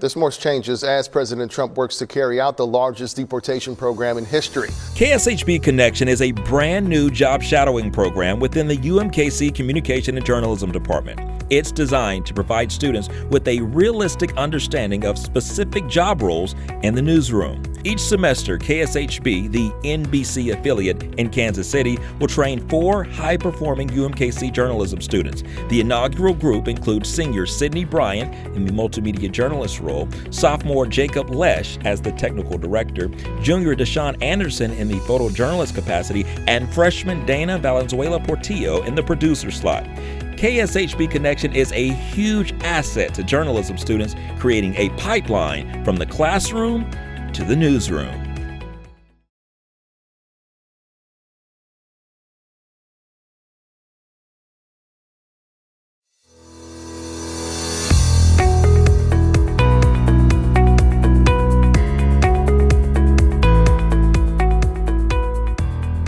This more changes as President Trump works to carry out the largest deportation program in history. KSHB Connection is a brand new job shadowing program within the UMKC Communication and Journalism Department. It's designed to provide students with a realistic understanding of specific job roles in the newsroom. Each semester, KSHB, the NBC affiliate in Kansas City, will train 4 high-performing UMKC journalism students. The inaugural group includes senior Sydney Bryant in the multimedia journalist role, sophomore Jacob Lesh as the technical director, junior Deshaun Anderson in the photojournalist capacity, and freshman Dana Valenzuela Portillo in the producer slot. KSHB Connection is a huge asset to journalism students, creating a pipeline from the classroom to the newsroom.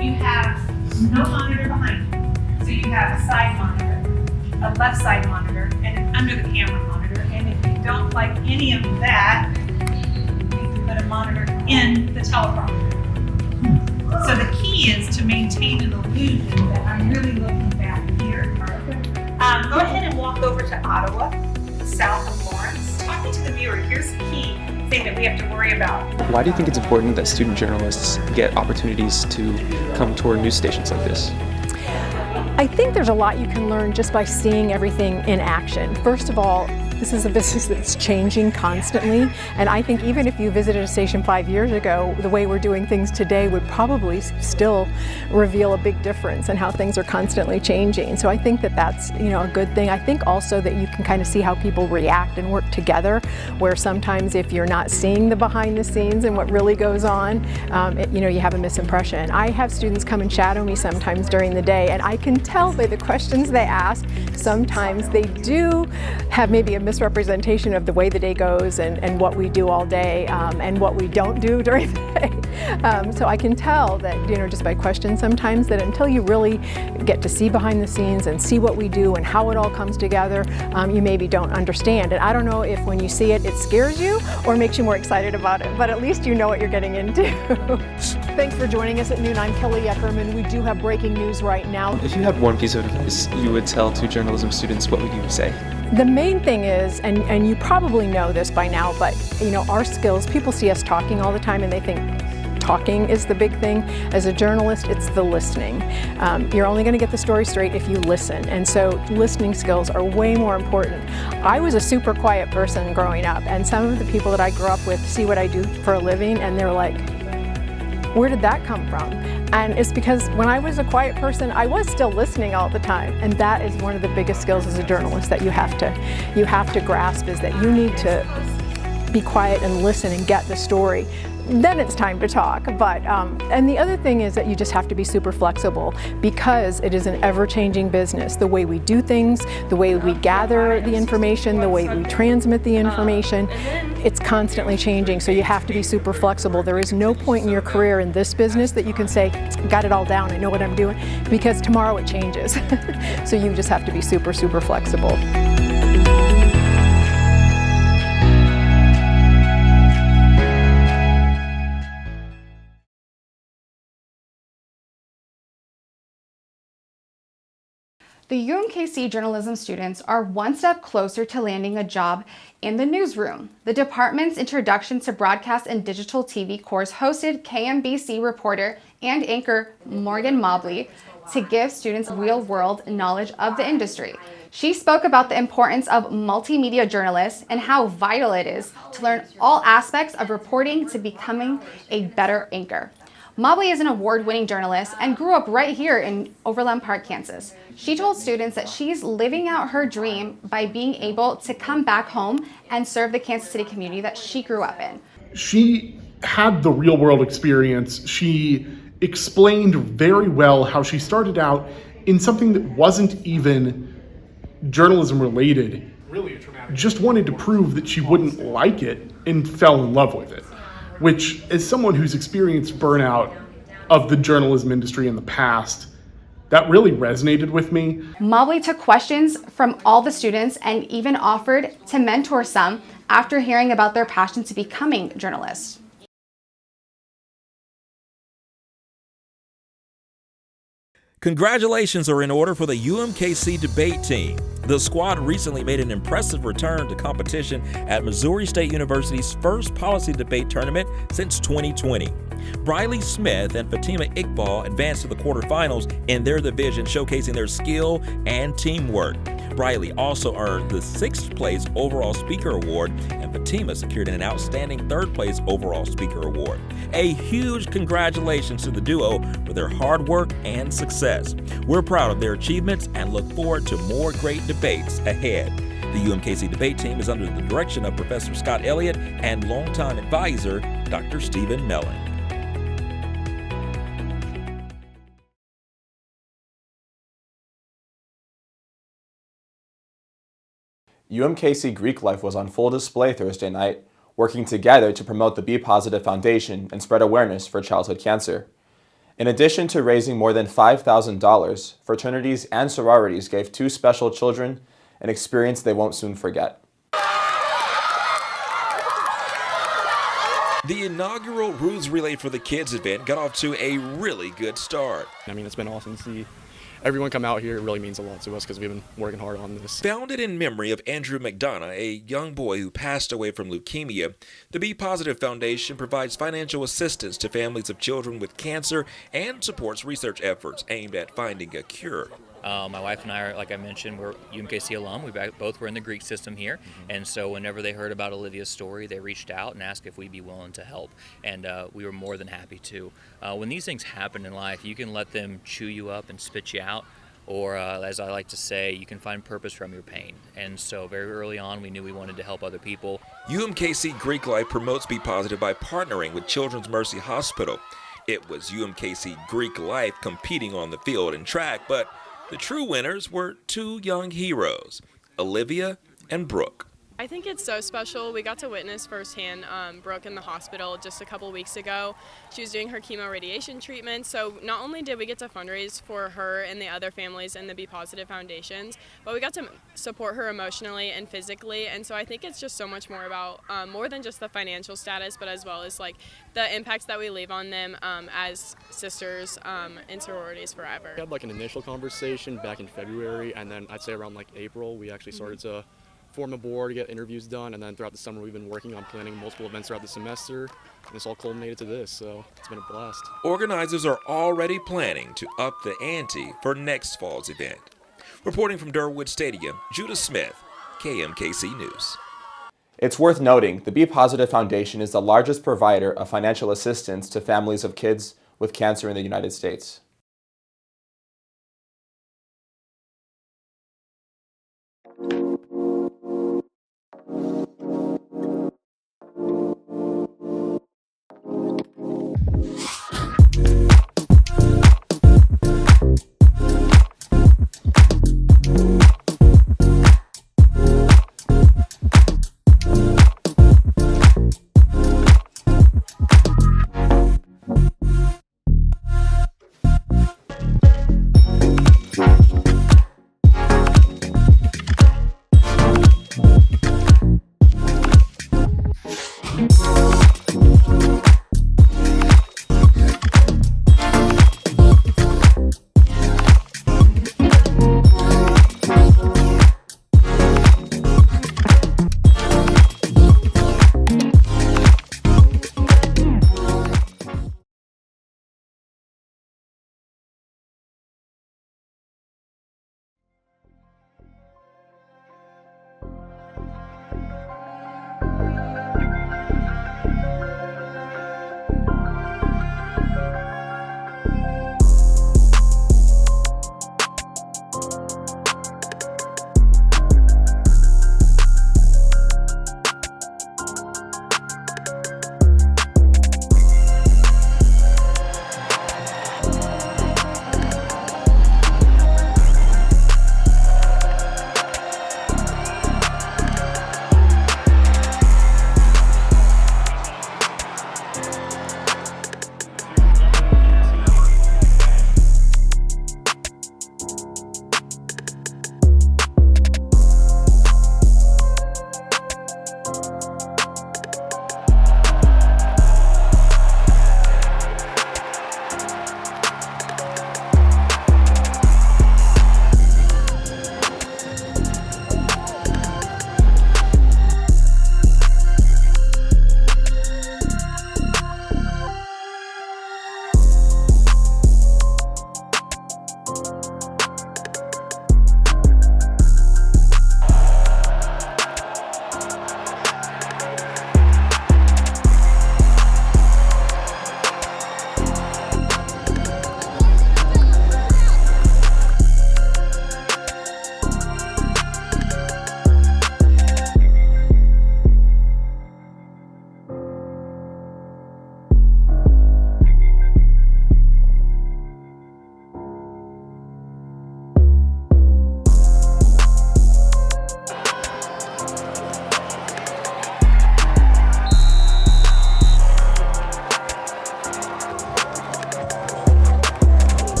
You have no monitor behind you, so you have a side monitor, a left side monitor, and an under the camera monitor. And if you don't like any of that, you can put a monitor in the teleprompter. So the key is to maintain an illusion that I'm really looking back here. Go ahead and walk over to Ottawa, south of Lawrence. Talking to the viewer, here's the key thing that we have to worry about. Why do you think it's important that student journalists get opportunities to come tour news stations like this? I think there's a lot you can learn just by seeing everything in action. First of all, this is a business that's changing constantly, and I think even if you visited a station 5 years ago, the way we're doing things today would probably still reveal a big difference in how things are constantly changing. So I think that that's, a good thing. I think also that you can kind of see how people react and work together, where sometimes if you're not seeing the behind the scenes and what really goes on, you have a misimpression. I have students come and shadow me sometimes during the day, and I can tell by the questions they ask, sometimes they do have maybe a misrepresentation of the way the day goes and what we do all day and what we don't do during the day. So I can tell that, just by questions sometimes, that until you really get to see behind the scenes and see what we do and how it all comes together, you maybe don't understand. And I don't know if when you see it, it scares you or makes you more excited about it, but at least you know what you're getting into. Thanks for joining us at noon. I'm Kelly Eckerman. We do have breaking news right now. If you had one piece of advice you would tell to journalism students, what would you say? The main thing is, and you probably know this by now, but our skills, people see us talking all the time and they think talking is the big thing. As a journalist, it's the listening. You're only going to get the story straight if you listen, and so listening skills are way more important. I was a super quiet person growing up, and some of the people that I grew up with see what I do for a living and they're like, where did that come from? And it's because when I was a quiet person, I was still listening all the time. And that is one of the biggest skills as a journalist that you have to grasp, is that you need to be quiet and listen and get the story. Then it's time to talk. But and the other thing is that you just have to be super flexible, because it is an ever-changing business. The way we do things, the way we gather the information, the way we transmit the information, it's constantly changing. So you have to be super flexible. There is no point in your career in this business that you can say, got it all down, I know what I'm doing, because tomorrow it changes. So you just have to be super, super flexible. The UMKC journalism students are one step closer to landing a job in the newsroom. The department's Introduction to Broadcast and Digital TV course hosted KMBC reporter and anchor Morgan Mobley to give students real-world knowledge of the industry. She spoke about the importance of multimedia journalists and how vital it is to learn all aspects of reporting to becoming a better anchor. Mobley is an award-winning journalist and grew up right here in Overland Park, Kansas. She told students that she's living out her dream by being able to come back home and serve the Kansas City community that she grew up in. She had the real-world experience. She explained very well how she started out in something that wasn't even journalism-related. Just wanted to prove that she wouldn't like it and fell in love with it. Which, as someone who's experienced burnout of the journalism industry in the past, that really resonated with me. Mobley took questions from all the students and even offered to mentor some after hearing about their passion to becoming journalists. Congratulations are in order for the UMKC debate team. The squad recently made an impressive return to competition at Missouri State University's first policy debate tournament since 2020. Briley Smith and Fatima Iqbal advanced to the quarterfinals in their division, showcasing their skill and teamwork. Briley also earned the 6th place overall speaker award, and Fatima secured an outstanding 3rd place overall speaker award. A huge congratulations to the duo for their hard work and success. We're proud of their achievements and look forward to more great debates ahead. The UMKC debate team is under the direction of Professor Scott Elliott and longtime advisor Dr. Stephen Mellon. UMKC Greek Life was on full display Thursday night, working together to promote the Be Positive Foundation and spread awareness for childhood cancer. In addition to raising more than $5,000, fraternities and sororities gave 2 special children an experience they won't soon forget. The inaugural Ruse Relay for the Kids event got off to a really good start. I mean, it's been awesome to see everyone come out here. It really means a lot to us because we've been working hard on this. Founded in memory of Andrew McDonough, a young boy who passed away from leukemia, the Be Positive Foundation provides financial assistance to families of children with cancer and supports research efforts aimed at finding a cure. My wife and I are, like I mentioned, we're UMKC alum. We both were in the Greek system here, and so whenever they heard about Olivia's story, they reached out and asked if we'd be willing to help, and we were more than happy to. When these things happen in life, you can let them chew you up and spit you out, or as I like to say, you can find purpose from your pain. And so very early on, we knew we wanted to help other people. UMKC Greek Life promotes Be Positive by partnering with Children's Mercy Hospital. It was UMKC Greek Life competing on the field and track, but the true winners were 2 young heroes, Olivia and Brooke. I think it's so special. We got to witness firsthand Brooke in the hospital just a couple weeks ago. She was doing her chemo radiation treatment, so not only did we get to fundraise for her and the other families in the Be Positive Foundations, but we got to support her emotionally and physically, and so I think it's just so much more about more than just the financial status, but as well as like the impacts that we leave on them as sisters in sororities forever. We had like an initial conversation back in February, and then I'd say around like April, we actually started to form a board to get interviews done, and then throughout the summer we've been working on planning multiple events throughout the semester, and it's all culminated to this, so it's been a blast. Organizers are already planning to up the ante for next fall's event. Reporting from Durwood Stadium, Judah Smith, KMKC News. It's worth noting the Be Positive Foundation is the largest provider of financial assistance to families of kids with cancer in the United States.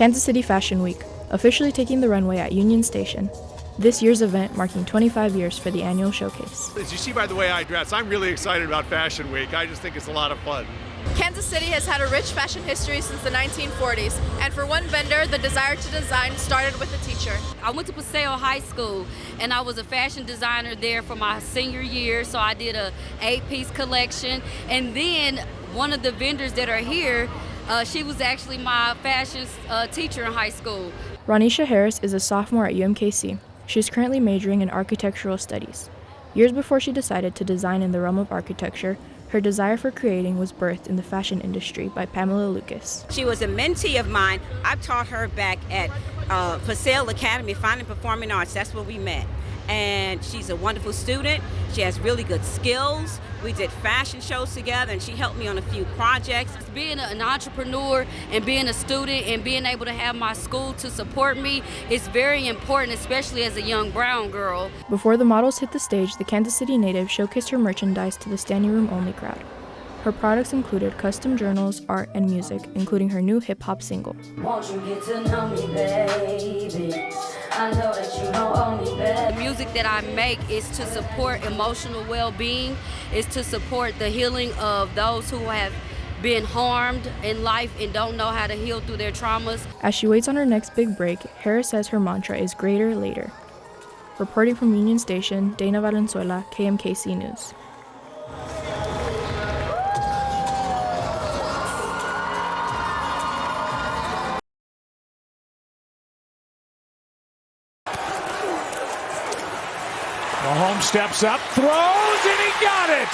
Kansas City Fashion Week, officially taking the runway at Union Station. This year's event marking 25 years for the annual showcase. As you see by the way I dress, I'm really excited about Fashion Week. I just think it's a lot of fun. Kansas City has had a rich fashion history since the 1940s, and for one vendor, the desire to design started with a teacher. I went to Paseo High School, and I was a fashion designer there for my senior year, so I did a 8-piece collection. And then one of the vendors that are here, she was actually my fashion teacher in high school. Ronisha Harris is a sophomore at UMKC. She is currently majoring in architectural studies. Years before she decided to design in the realm of architecture, her desire for creating was birthed in the fashion industry by Pamela Lucas. She was a mentee of mine. I taught her back at Paseo Academy, Fine and Performing Arts. That's where we met. And she's a wonderful student. She has really good skills. We did fashion shows together, and she helped me on a few projects. Being an entrepreneur and being a student and being able to have my school to support me is very important, especially as a young brown girl. Before the models hit the stage, the Kansas City native showcased her merchandise to the standing room only crowd. Her products included custom journals, art, and music, including her new hip-hop single. Won't you get to know me, baby? I know that you don't owe me, baby. The music that I make is to support emotional well-being, is to support the healing of those who have been harmed in life and don't know how to heal through their traumas. As she waits on her next big break, Harris says her mantra is greater later. Reporting from Union Station, Dana Valenzuela, KMKC News. Mahomes steps up, throws, and he got it!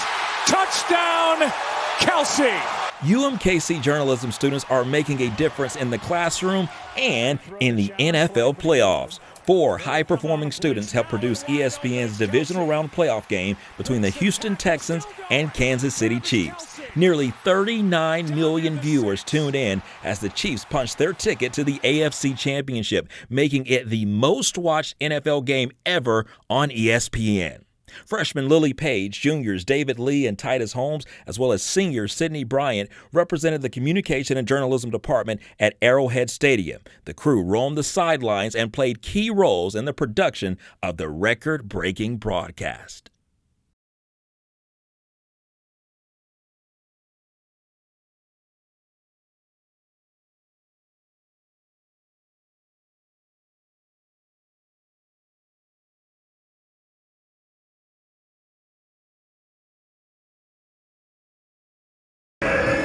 Touchdown, Kelsey! UMKC journalism students are making a difference in the classroom and in the NFL playoffs. 4 high-performing students helped produce ESPN's divisional round playoff game between the Houston Texans and Kansas City Chiefs. Nearly 39 million viewers tuned in as the Chiefs punched their ticket to the AFC Championship, making it the most-watched NFL game ever on ESPN. Freshmen Lily Page, juniors David Lee and Titus Holmes, as well as senior Sydney Bryant, represented the Communication and Journalism Department at Arrowhead Stadium. The crew roamed the sidelines and played key roles in the production of the record-breaking broadcast.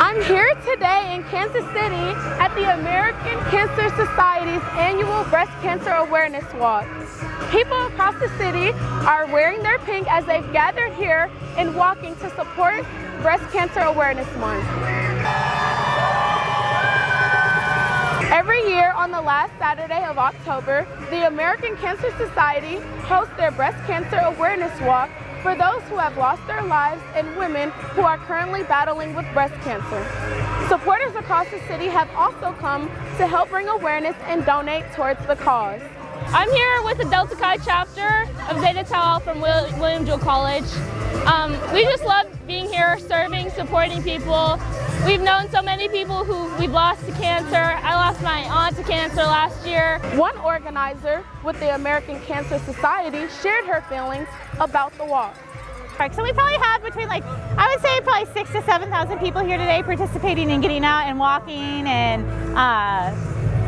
I'm here today in Kansas City at the American Cancer Society's annual Breast Cancer Awareness Walk. People across the city are wearing their pink as they've gathered here and walking to support Breast Cancer Awareness Month. Every year on the last Saturday of October, the American Cancer Society hosts their Breast Cancer Awareness Walk for those who have lost their lives and women who are currently battling with breast cancer. Supporters across the city have also come to help bring awareness and donate towards the cause. I'm here with the Delta Chi chapter of Zeta Tau from William Jewell College. We just love being here, serving, supporting people. We've known so many people who we've lost to cancer. I lost my aunt to cancer last year. One organizer with the American Cancer Society shared her feelings about the walk. So we probably have between I would say probably 6,000 to 7,000 people here today participating and getting out and walking and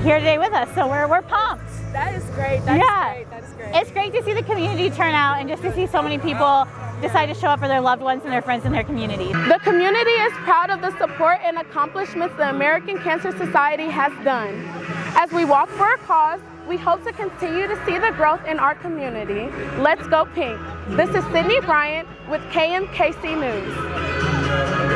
here today with us. So we're pumped. That is great. That is great. That is great. It's great to see the community turn out and just to see so many people decide to show up for their loved ones and their friends in their community. The community is proud of the support and accomplishments the American Cancer Society has done. As we walk for a cause, we hope to continue to see the growth in our community. Let's go pink. This is Sydney Bryant with KMKC News.